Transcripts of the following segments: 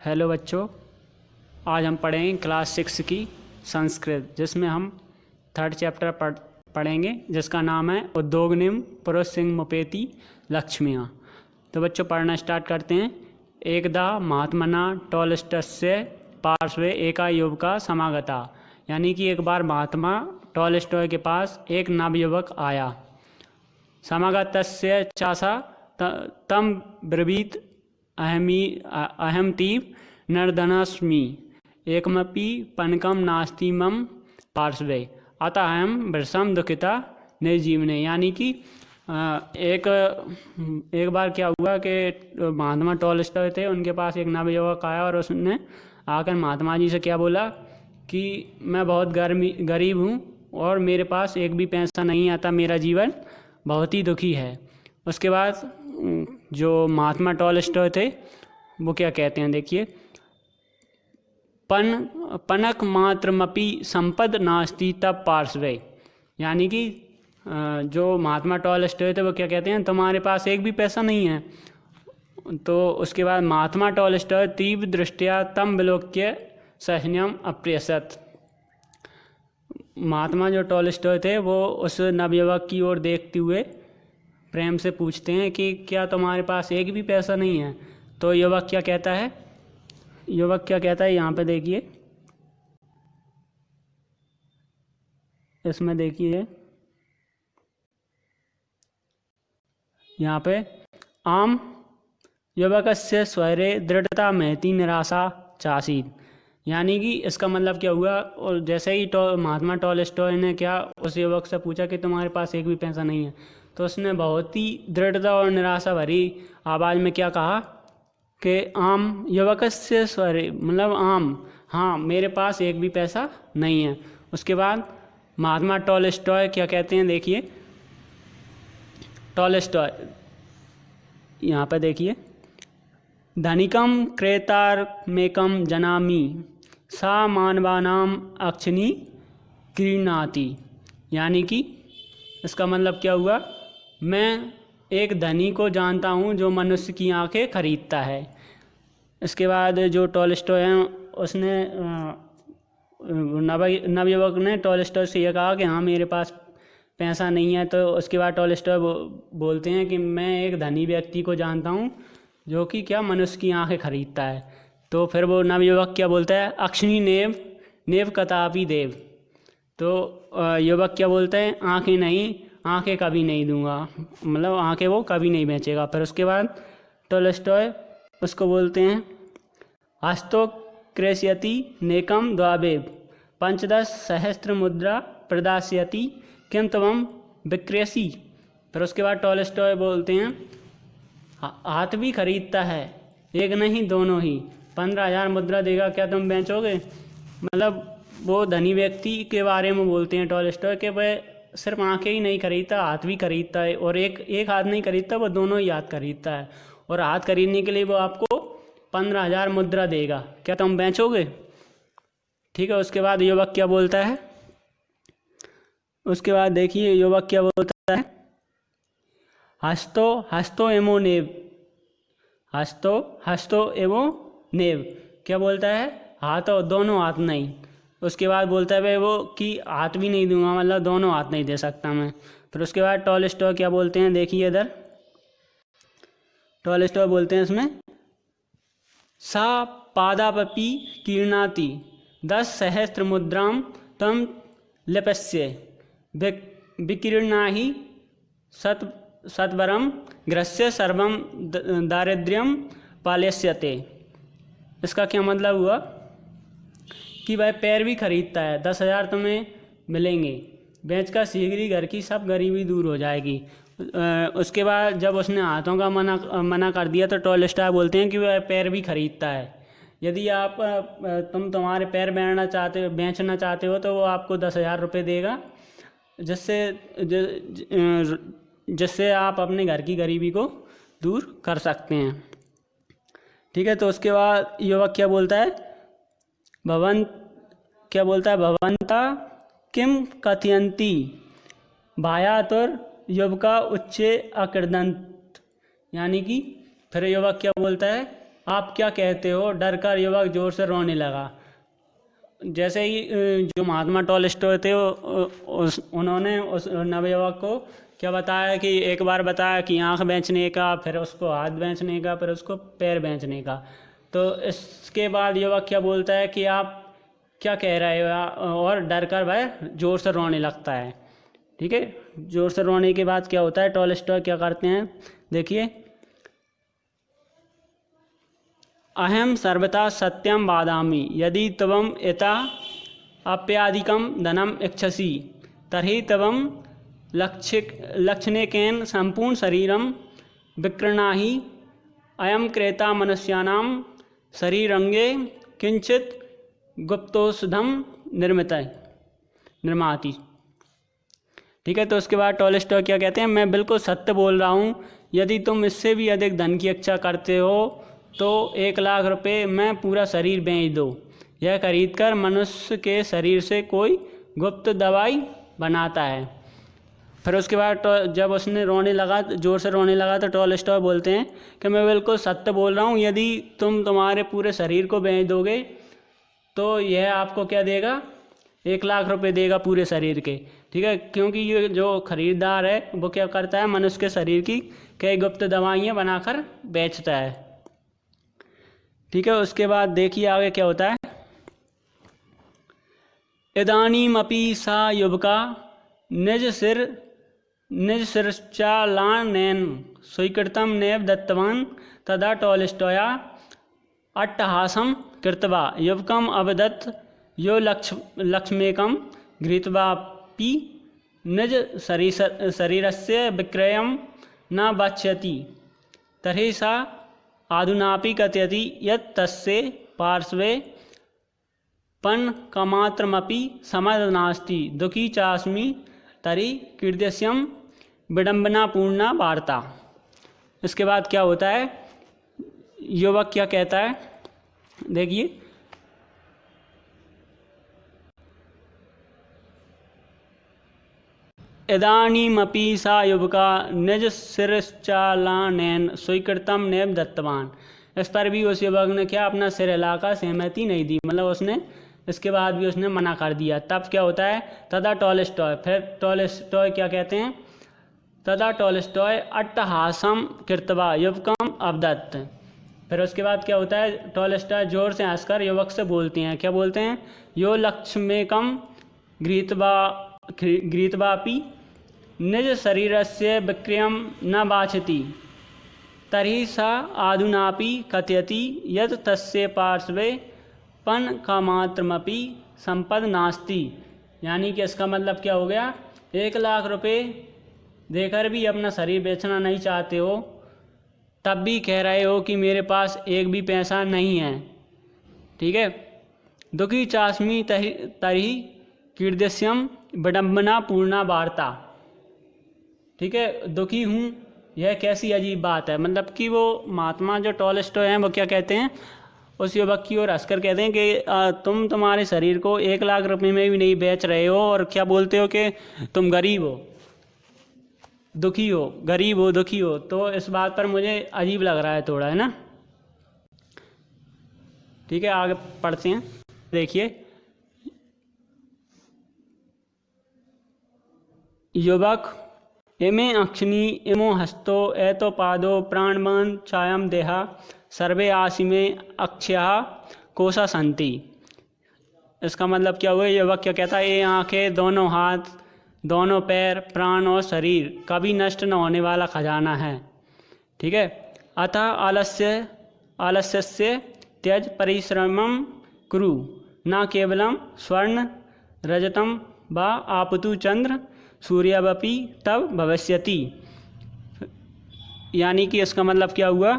Hello बच्चों, आज हम पढ़ेंगे क्लास 6 की संस्कृत, जिसमें हम थर्ड चैप्टर पढ़ेंगे जिसका नाम है उद्योगनिम पुरुषसिंहमुपेति लक्ष्म्या। तो बच्चों पढ़ना स्टार्ट करते हैं। एकदा महात्मना टॉलस्टॉयस्य पार्श्वे एका युवका समागता, यानी कि एक बार महात्मा टॉलस्टॉय के पास एक नवयुवक आया। समागतस्य चासा तम ब्रवीत अहम तीव नर्दनस्मि एकमपि पनकम नास्ति मम पार्श्वे अतः अहम वृषम दुखिता निर्जीवने। यानी कि एक बार क्या हुआ कि महात्मा टॉलस्टॉय थे, उनके पास एक नवयुवक आया और उसने आकर महात्मा जी से क्या बोला कि मैं बहुत गरीब हूँ और मेरे पास एक भी पैसा नहीं आता, मेरा जीवन बहुत ही दुखी है। उसके बाद जो महात्मा टॉलस्टॉय थे वो क्या कहते हैं, देखिए, पनक मात्रमपि संपद नास्ति तब पार्श्वे। यानी कि जो महात्मा टॉलस्टॉय थे वो क्या कहते हैं, तुम्हारे पास एक भी पैसा नहीं है। तो उसके बाद महात्मा टॉलस्टॉय तीव्र दृष्टिया तम विलोक्य सैन्यम अप्रेषत। महात्मा जो टॉलस्टॉय थे वो उस नवयुवक की ओर देखते हुए प्रेम से पूछते हैं कि क्या तुम्हारे पास एक भी पैसा नहीं है। तो युवक क्या कहता है, यहाँ पे देखिए, इसमें देखिए, यहाँ पे आम युवकस्य स्वरे दृढ़ता महती निराशा चासीत। यानी कि इसका मतलब क्या हुआ, और जैसे ही महात्मा टॉलस्टॉय ने क्या उस युवक से पूछा कि तुम्हारे पास एक भी पैसा नहीं है, तो उसने बहुत ही दृढ़ता और निराशा भरी आवाज़ में क्या कहा कि आम युवकस्य स्वरे, मतलब आम, हाँ मेरे पास एक भी पैसा नहीं है। उसके बाद महात्मा टॉलस्टॉय क्या कहते हैं, देखिए, टॉलस्टॉय यहाँ पर देखिए, धनिकम क्रेतारमेकम जनामि सा मानवानाम अक्षिणी क्रीणाति। यानी कि इसका मतलब क्या हुआ, मैं एक धनी को जानता हूँ जो मनुष्य की आंखें खरीदता है। इसके बाद जो टॉलस्टॉय है उसने नवयुवक ने टॉलस्टॉय से यह कहा कि हाँ मेरे पास पैसा नहीं है। तो उसके बाद टॉलस्टॉय बोलते हैं कि मैं एक धनी व्यक्ति को जानता हूँ जो कि क्या मनुष्य की आंखें खरीदता है। तो फिर वो नवयुवक क्या बोलता है, अक्षिणी नेव कदापि देव। तो युवक क्या बोलते हैं, आंखें नहीं, आंखें कभी नहीं दूंगा, मतलब आंखें वो कभी नहीं बेचेगा। फिर उसके बाद टॉलस्टॉय उसको बोलते हैं, हस्तो क्रेष्यति नेकम द्वावेव पंचदश सहस्त्र मुद्रा प्रदास्यति किम तवम विक्रेसी। फिर उसके बाद टॉलस्टॉय बोलते हैं, हाथ भी खरीदता है, एक नहीं दोनों ही, 15,000 मुद्रा देगा, क्या तुम बेचोगे। मतलब वो धनी व्यक्ति के बारे में बोलते हैं टॉलस्टॉय कि वह सिर्फ आंखें ही नहीं खरीदता, हाथ भी खरीदता है, और एक हाथ नहीं खरीदता, वो दोनों ही हाथ खरीदता है, और हाथ खरीदने के लिए वो आपको 15,000 मुद्रा देगा, क्या तुम बेचोगे। ठीक है। उसके बाद युवक क्या बोलता है, उसके बाद देखिए युवक क्या बोलता है, हस्तो एवो नेव, हस्तो एवो नेव, क्या बोलता है, हाथ और दोनों हाथ नहीं। उसके बाद बोलता है भाई वो कि हाथ भी नहीं दूंगा, मतलब दोनों हाथ नहीं दे सकता मैं। फिर उसके बाद टॉलस्टॉय क्या बोलते हैं, देखिए इधर टॉलस्टॉय बोलते हैं इसमें, सा पादापि कीर्णाति 10 सहस्त्र मुद्राम तम लिपस्य विकीर्णाहि सत्वरम ग्रस्य सर्वम दारिद्र्यम पालयस्यते। इसका क्या मतलब हुआ कि वह पैर भी खरीदता है, 10,000 तुम्हें मिलेंगे, बेचकर शीघ्र ही घर की सब गरीबी दूर हो जाएगी। उसके बाद जब उसने हाथों का मना कर दिया तो टॉलस्टॉय बोलते हैं कि वह पैर भी खरीदता है। यदि आप तुम्हारे पैर बेचना चाहते हो तो वो आपको 10,000 रुपये देगा, जिससे आप अपने घर की गरीबी को दूर कर सकते हैं। ठीक है। तो उसके बाद युवक क्या बोलता है, भवंता किम कथयंती भायातुर युवका उच्चे अकृदंत। यानी कि फिर युवक क्या बोलता है आप क्या कहते हो? डर कर युवक जोर से रोने लगा। जैसे ही जो महात्मा टॉलस्टॉय थे उन्होंने उस नवयुवक को क्या बताया कि एक बार बताया कि आँख बेचने का, फिर उसको हाथ बेचने का, फिर उसको पैर बेचने का। तो इसके बाद युवक क्या बोलता है कि आप क्या कह रहे हो, और डर कर वह जोर से रोने लगता है। ठीक है, जोर से रोने के बाद क्या होता है, टॉलस्टॉय क्या करते हैं, देखिए, अहम सर्वथा सत्यम वादामि यदि त्वम एता अप्यादिकम धनम इच्छसि तर्हि त्वम लक्षणेकेन संपूर्ण शरीरम विक्रणा ही अयम क्रेता मनुष्याणां शरीरंगे किंचित गुप्तौषधम निर्माति। ठीक है, तो उसके बाद टॉलस्टॉय क्या कहते हैं, मैं बिल्कुल सत्य बोल रहा हूँ, यदि तुम इससे भी अधिक धन की इच्छा करते हो तो 1,00,000 रुपये मैं पूरा शरीर बेच दो, यह खरीदकर मनुष्य के शरीर से कोई गुप्त दवाई बनाता है। फिर उसके बाद जब उसने रोने लगा, जोर से रोने लगा, तो टॉलस्टॉय बोलते हैं कि मैं बिल्कुल सत्य बोल रहा हूँ, यदि तुम तुम्हारे पूरे शरीर को बेच दोगे तो यह आपको क्या देगा, 1,00,000 रुपये देगा पूरे शरीर के। ठीक है, क्योंकि ये जो खरीदार है वो क्या करता है, मनुष्य के शरीर की कई गुप्त दवाइयाँ बनाकर बेचता है। ठीक है, उसके बाद देखिए आगे क्या होता है, इदानीमपि सा युवका निज शिरश्चालानेन स्वीकृतं नैव दत्तवान् तदा टॉलस्टॉय अट्टहासं कृत्वा युवकम् अवदत् यो लक्ष्मेकं गृहीत्वापि निज शरीरस्य विक्रयं न वक्ष्यति तर्हि सा अधुनापि कथयति यत् तस्य पार्श्वे पणकमात्रमपि समर्थ नास्ति, दुःखी चास्मि तर्हि कीदृश्यं विडम्बनापूर्णा वार्ता। इसके बाद क्या होता है, युवक क्या कहता है, देखिए, इदानीमपि सा युवका निज शिरश्चालानेन स्वीकृतं नैव दत्तवान। इस पर भी उस युवक ने क्या अपना सिर हिलाकर सहमति नहीं दी, मतलब उसने इसके बाद भी उसने मना कर दिया। तब क्या होता है, तदा टॉलस्टॉय, फिर टॉलस्टॉय क्या कहते हैं, तदा टॉलस्टॉय अट्टहासम कृत्वा युवकम अवदत्त। फिर उसके बाद क्या होता है, टॉलस्टॉय जोर से हंसकर युवक से बोलते हैं, क्या बोलते हैं, यो लक्ष्मेकम गृहीत्वापि निज शरीरस्य विक्रयं न वांछति तर्हि सा अधुनापि कथयति यत् तस्य पार्श्वे पणकमात्रमपि संपद नास्ति। यानी कि इसका मतलब क्या हो गया, 1,00,000 रुपये देकर भी अपना शरीर बेचना नहीं चाहते हो, तब भी कह रहे हो कि मेरे पास एक भी पैसा नहीं है। ठीक है, दुखी चास्मी तर्हि कीदृश्यं विडम्बना पूर्णा वार्ता। ठीक है, दुखी हूँ, यह कैसी अजीब बात है। मतलब कि वो महात्मा जो टॉलस्टॉय हैं वो क्या कहते हैं, उस युवक की ओर हंसकर कहते हैं कि तुम तुम्हारे शरीर को 1,00,000 रुपये में भी नहीं बेच रहे हो, और क्या बोलते हो कि तुम गरीब हो, दुखी हो, गरीब हो, दुखी हो। तो इस बात पर मुझे अजीब लग रहा है थोड़ा, है ना। ठीक है, आगे पढ़ते हैं, देखिए, युवक इमे अक्षिणी इमो हस्तो एतो पादो प्राणवान छायाम देहा सर्वे आसिमे अक्षया कोसा संति। इसका मतलब क्या हुआ, युवक क्या कहता है, ये आंखें, दोनों हाथ, दोनों पैर, प्राण और शरीर कभी नष्ट न होने वाला खजाना है। ठीक है, अतः आलस्यस्य त्यज परिश्रमं कुरु न केवलं स्वर्ण रजतम व आपतु चंद्र सूर्यवपि तब भविष्यति। यानी कि इसका मतलब क्या हुआ,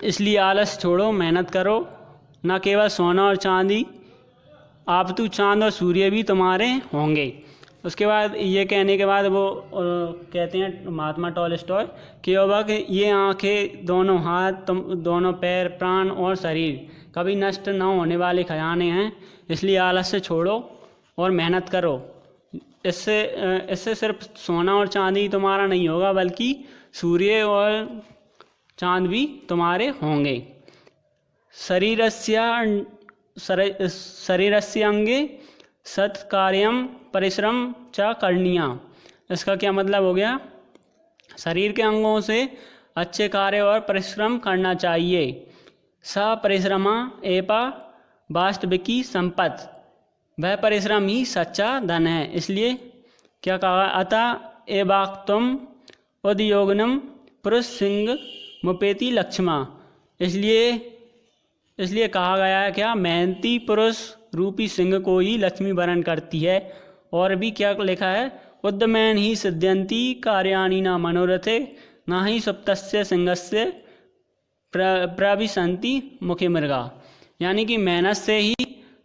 इसलिए आलस छोड़ो, मेहनत करो, न केवल सोना और चांदी, आपतु चांद और सूर्य भी तुम्हारे होंगे। उसके बाद ये कहने के बाद वो कहते हैं महात्मा टॉलस्टॉय कि युवक, ये आंखें, दोनों हाथ, दोनों पैर, प्राण और शरीर कभी नष्ट न होने वाले खजाने हैं, इसलिए आलस से छोड़ो और मेहनत करो। इससे सिर्फ सोना और चांदी तुम्हारा नहीं होगा, बल्कि सूर्य और चांद भी तुम्हारे होंगे। शरीरस्य अंगे सत्कार्यम परिश्रम च करणीया। इसका क्या मतलब हो गया? शरीर के अंगों से अच्छे कार्य और परिश्रम करना चाहिए। स परिश्रमा एपा वास्तविकी संपत्ति, वह परिश्रम ही सच्चा धन है। इसलिए क्या कहा? अतः एवाक्तम उद्योगनम पुरुष सिंह मुपेति लक्ष्मा। इसलिए कहा गया है क्या? मेहनती पुरुष रूपी सिंह को ही लक्ष्मी वरण करती है। और भी क्या लिखा है? उद्यमेन ही सिद्ध्यन्ति कार्याणि न मनोरथे न ही सुप्तस्य सिंहस्य प्रविशन्ति मुखे मृगा। यानी कि मेहनत से ही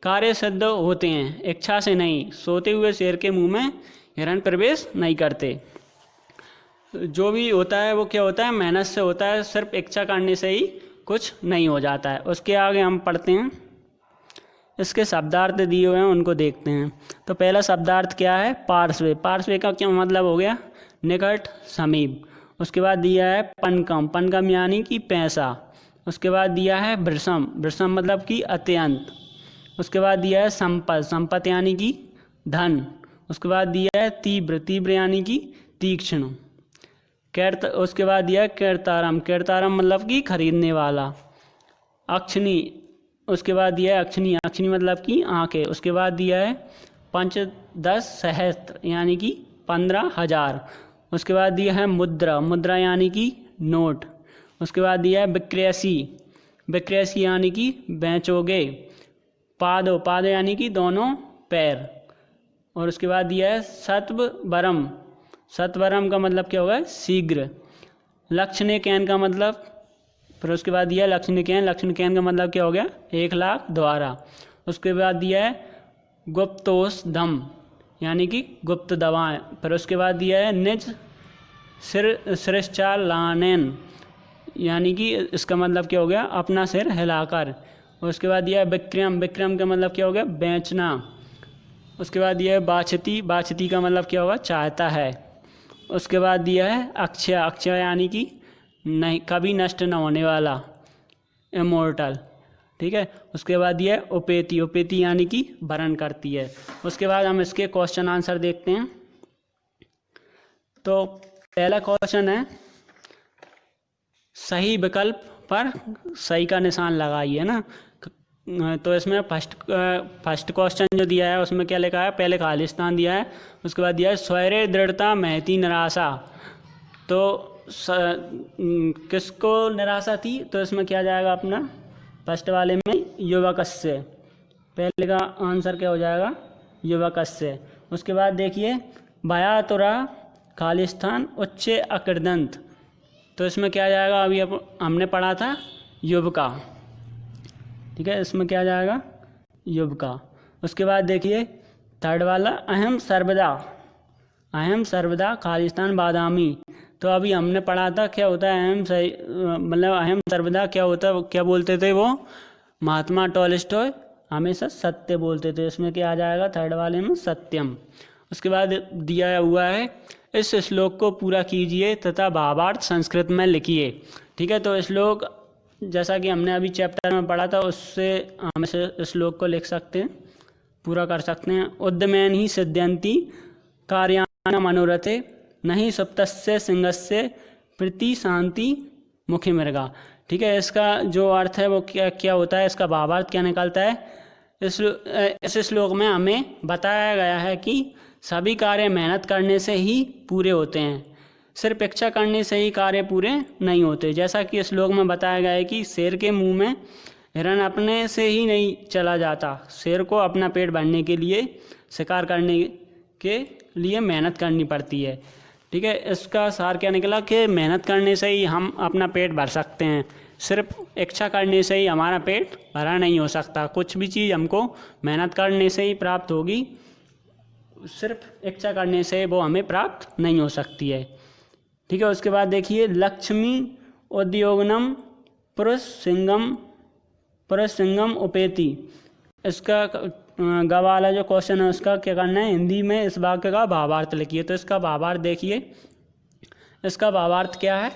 कार्य सिद्ध होते हैं, इच्छा से नहीं। सोते हुए शेर के मुंह में हिरण प्रवेश नहीं करते। जो भी होता है वो क्या होता है? मेहनत से होता है, सिर्फ इच्छा करने से ही कुछ नहीं हो जाता है। उसके आगे हम पढ़ते हैं, इसके शब्दार्थ दिए हुए हैं उनको देखते हैं। तो पहला शब्दार्थ क्या है? पार्श्वे। पार्श्वे का क्या मतलब हो गया? निकट, समीप। उसके बाद दिया है पनकम। पनकम यानी कि पैसा। उसके बाद दिया है वृषम। वृषम मतलब कि अत्यंत। उसके बाद दिया है संपत। संपत यानी कि धन। उसके बाद दिया है तीव्र। तीव्र यानी कि तीक्ष्ण। उसके बाद दिया है कीर्तारम। कीर्तारम मतलब कि खरीदने वाला। अक्षनी। उसके बाद दिया है अक्षनी। अक्षनी मतलब कि आंखें। उसके बाद दिया है पंचदश सहस्त्र यानी कि 15,000। उसके बाद दिया है मुद्रा। मुद्रा यानी कि नोट। उसके बाद दिया है विक्रयसी। विक्रयसी यानी कि बेचोगे। पादो। पादो यानी कि दोनों पैर। और उसके बाद दिया है सत्वरम। सत्वरम का मतलब क्या होगा? शीघ्र। लक्षणे कैन का मतलब, फिर उसके बाद दिया है लक्षण कैन। लक्षण कैन का मतलब क्या हो गया? 1,00,000 द्वारा। उसके बाद दिया है गुप्तोष धम यानी कि गुप्त दवाएं। फिर उसके बाद दिया है निज सिरश्चालानन यानी कि इसका मतलब क्या हो गया? अपना सिर हिलाकर। उसके बाद दिया है विक्रम। विक्रम का मतलब क्या हो गया? बेचना। उसके बाद दिया है बाछती। बाछती का मतलब क्या होगा? चाहता है। उसके बाद दिया है अक्षय। अक्षय यानी कि नहीं, कभी नष्ट न होने वाला, इमोर्टल। ठीक है। उसके बाद दिया है उपेति। उपेति यानी कि वरण करती है। उसके बाद हम इसके क्वेश्चन आंसर देखते हैं। तो पहला क्वेश्चन है, सही विकल्प पर सही का निशान लगाइए ना। तो इसमें फर्स्ट क्वेश्चन जो दिया है उसमें क्या लिखा है? पहले खालिस्तान दिया है। उसके बाद दिया है स्वैरे दृढ़ता महती निराशा। तो किसको निराशा थी? तो इसमें क्या जाएगा अपना? फर्स्ट वाले में युवकस्य। पहले का आंसर क्या हो जाएगा? युवकस्य। उसके बाद देखिए भयातुरा खालिस्तान उच्च अकृदंत। तो इसमें क्या जाएगा? अभी हमने पढ़ा था युवका। ठीक है, इसमें क्या जाएगा? युवका। उसके बाद देखिए थर्ड वाला अहम सर्वदा। अहम सर्वदा खालिस्तान बादामी। तो अभी हमने पढ़ा था क्या होता है अहम सही, मतलब अहम सर्वदा क्या होता है? क्या बोलते थे वो? महात्मा टॉलस्टॉय हमेशा सत्य बोलते थे। इसमें क्या आ जाएगा? थर्ड वाले में सत्यम। उसके बाद दिया हुआ है इस श्लोक को पूरा कीजिए तथा भावार्थ संस्कृत में लिखिए। ठीक है, तो श्लोक जैसा कि हमने अभी चैप्टर में पढ़ा था उससे हम इस श्लोक को लिख सकते हैं, पूरा कर सकते हैं। उद्यमेन ही सिद्ध्यन्ति कार्याणि मनोरथे नहीं सप्तस्य सिंहस्य प्रीति शांति मुखी मृगा। ठीक है, इसका जो अर्थ है वो क्या होता है? इसका भावार्थ क्या निकलता है? इस श्लोक में हमें बताया गया है कि सभी कार्य मेहनत करने से ही पूरे होते हैं, सिर्फ इच्छा करने से ही कार्य पूरे नहीं होते। जैसा कि इस श्लोक में बताया गया है कि शेर के मुंह में हिरण अपने से ही नहीं चला जाता। शेर को अपना पेट भरने के लिए, शिकार करने के लिए मेहनत करनी पड़ती है। ठीक है, इसका सार क्या निकला कि मेहनत करने से ही हम अपना पेट भर सकते हैं, सिर्फ इच्छा करने से ही हमारा पेट भरा नहीं हो सकता। कुछ भी चीज़ हमको मेहनत करने से ही प्राप्त होगी, सिर्फ इच्छा करने से वो हमें प्राप्त नहीं हो सकती है। ठीक है, उसके बाद देखिए लक्ष्मी उद्योगनम पुरुष सिंगम उपेति। इसका ग वाला जो क्वेश्चन है उसका क्या करना है? हिंदी में इस वाक्य का भावार्थ लिखिए। तो इसका भावार्थ देखिए, इसका भावार्थ क्या है?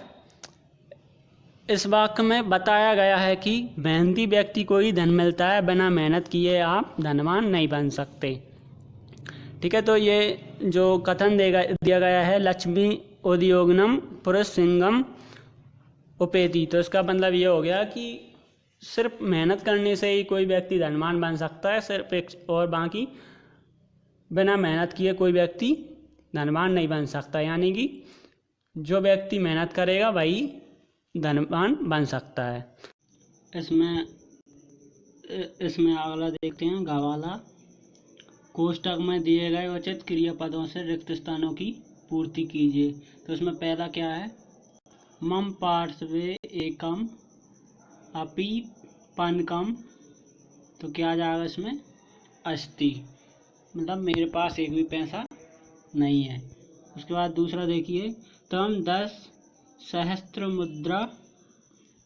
इस वाक्य में बताया गया है कि मेहनती व्यक्ति को ही धन मिलता है, बिना मेहनत किए आप धनवान नहीं बन सकते। ठीक है, तो ये जो कथन दिया गया है, लक्ष्मी उद्योगनम पुरुष सिंगम उपेति, तो इसका मतलब ये हो गया कि सिर्फ मेहनत करने से ही कोई व्यक्ति धनवान बन सकता है, सिर्फ एक, और बाकी बिना मेहनत किए कोई व्यक्ति धनवान नहीं बन सकता। यानी कि जो व्यक्ति मेहनत करेगा वही धनवान बन सकता है। इसमें अगला देखते हैं गवाला। कोष्टक में दिए गए उचित क्रियापदों से रिक्त स्थानों की पूर्ति कीजिए। तो इसमें पहला क्या है, मम पार्श्वे एकम अपि पनकम, तो क्या आ जाएगा इसमें, अस्ति, मतलब मेरे पास एक भी पैसा नहीं है। उसके बाद दूसरा देखिए, तम 10 सहस्त्र मुद्रा,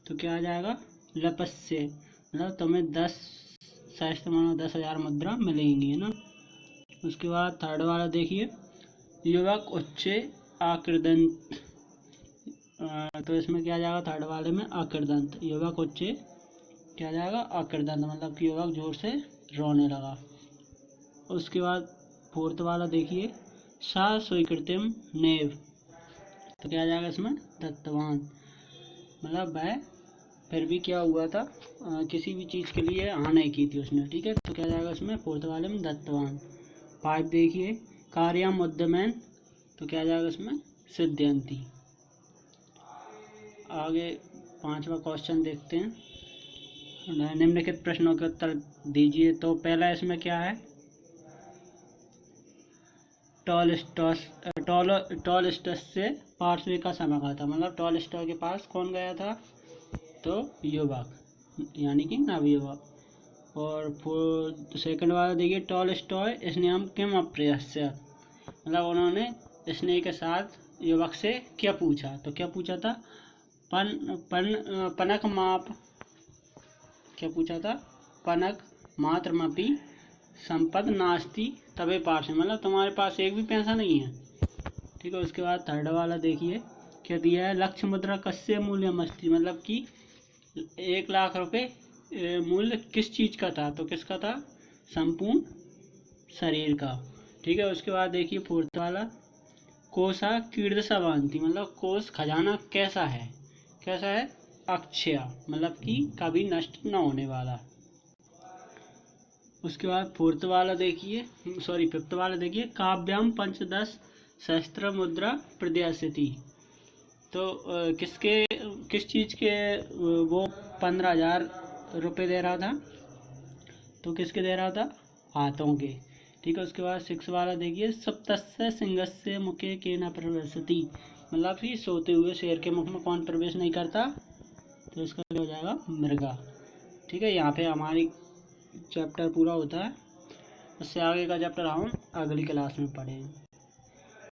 तो क्या आ जाएगा, लपस्य, मतलब तुम्हें 10 सहस्त्र मानो 10,000 मुद्रा मिलेंगी, है ना। उसके बाद थर्ड वाला देखिए, युवक उच्चे आकृदंत, तो इसमें क्या जाएगा थर्ड वाले में, आकृदंत, युवक उच्चे क्या जाएगा, आकृदंत, मतलब कि युवक जोर से रोने लगा। उसके बाद फोर्थ वाला देखिए, सा स्वीकृतिम नेव, तो क्या जाएगा इसमें, दत्तवान, मतलब वह फिर भी क्या हुआ था, किसी भी चीज़ के लिए हाँ नहीं की थी उसने। ठीक है, तो क्या जाएगा इसमें, फोर्थ वाले में दत्तवान। 5 देखिए, कार्यम उद्यमन, तो क्या जाएगा इसमें, सिद्ध्यंती। आगे 5वां क्वेश्चन देखते हैं, निम्नलिखित प्रश्नों के उत्तर दीजिए। तो पहला इसमें क्या है, टॉलस्टॉय से पार्श्वे का समागम था, मतलब टॉलस्टॉय के पास कौन गया था, तो युवक, यानी कि नवयुवक। और सेकंड वाला देखिए, टॉलस्टॉय स्नेहम किम अप्रयस्यत, मतलब उन्होंने स्नेह के साथ युवक से क्या पूछा, तो क्या पूछा था, पनक माप, क्या पूछा था, पनक मात्रमपि संपद नास्ति तबे पास है, मतलब तुम्हारे पास एक भी पैसा नहीं है। ठीक है, उसके बाद थर्ड वाला देखिए क्या दिया है, लक्ष्य मुद्रा कस्य मूल्यम अस्ति, मतलब कि 1 लाख रुपए मूल्य किस चीज़ का था, तो किसका था, संपूर्ण शरीर का। ठीक है, उसके बाद देखिए फोर्थ वाला, कोसा कीर्दसा बांधती, मतलब कोष खजाना कैसा है, कैसा है, अक्षय, मतलब कि कभी नष्ट न होने वाला। उसके बाद फिफ्थ वाला देखिए, काव्याम 15 सहस्त्र मुद्रा प्रदर्शिती, तो किस चीज़ के वो 15,000 रुपये दे रहा था, तो किसके दे रहा था, हाथों के। ठीक है, उसके बाद 6 वाला देखिए, सप्तस्य सिंहस्य मुखे के न प्रवेशति, मतलब कि सोते हुए शेर के मुख में कौन प्रवेश नहीं करता, तो इसका हो जाएगा मृगा। ठीक है, यहाँ पे हमारी चैप्टर पूरा होता है। उससे आगे का चैप्टर हम अगली क्लास में पढ़ेंगे।